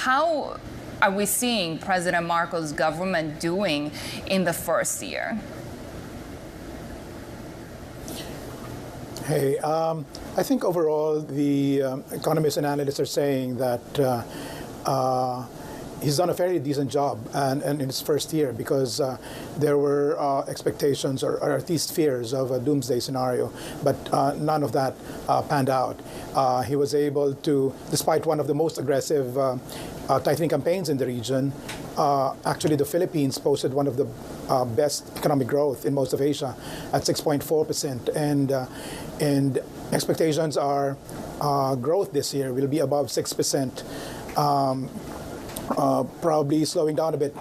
how are we seeing President Marcos' government doing in the first year? Hey, I think overall the economists and analysts are saying that he's done a fairly decent job and in his first year, because there were expectations or at least fears of a doomsday scenario, but none of that panned out. He was able to, despite one of the most aggressive tightening campaigns in the region, actually the Philippines posted one of the best economic growth in most of Asia at 6.4%, and expectations are growth this year will be above 6%. Probably slowing down a bit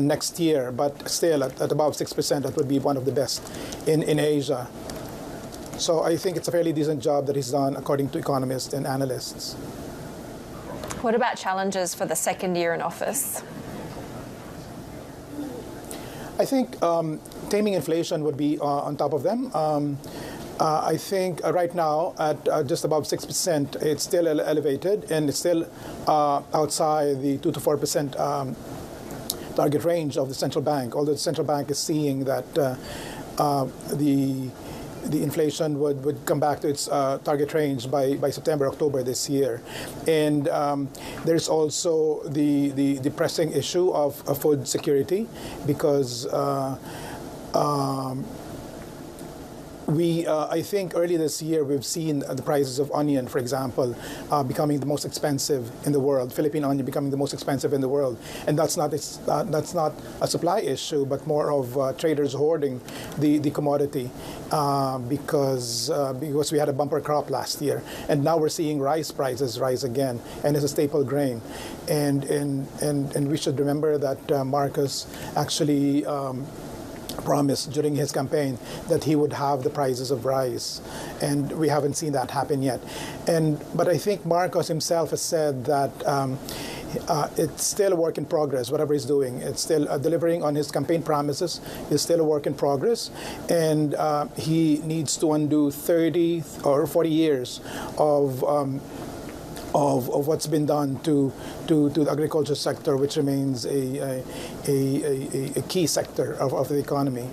next year, but still at above 6%, that would be one of the best in Asia. So I think it's a fairly decent job that he's done, according to economists and analysts. What about challenges for the second year in office? I think taming inflation would be on top of them. I think right now at just above 6%, it's still elevated, and it's still outside the 2 to 4% target range of the central bank. Although the central bank is seeing that the inflation would come back to its target range by September, October this year. And there's also the pressing issue of food security, because I think early this year we've seen the prices of onion, for example, becoming the most expensive in the world. Philippine onion becoming the most expensive in the world, and that's not a supply issue, but more of traders hoarding the commodity because we had a bumper crop last year, and now we're seeing rice prices rise again, and it's a staple grain, and we should remember that Marcos actually promised during his campaign that he would have the prices of rice, and we haven't seen that happen yet. But I think Marcos himself has said that it's still a work in progress. Whatever he's doing, it's still delivering on his campaign promises. It's still a work in progress, and he needs to undo 30 or 40 years of what's been done to the agriculture sector, which remains a key sector of the economy.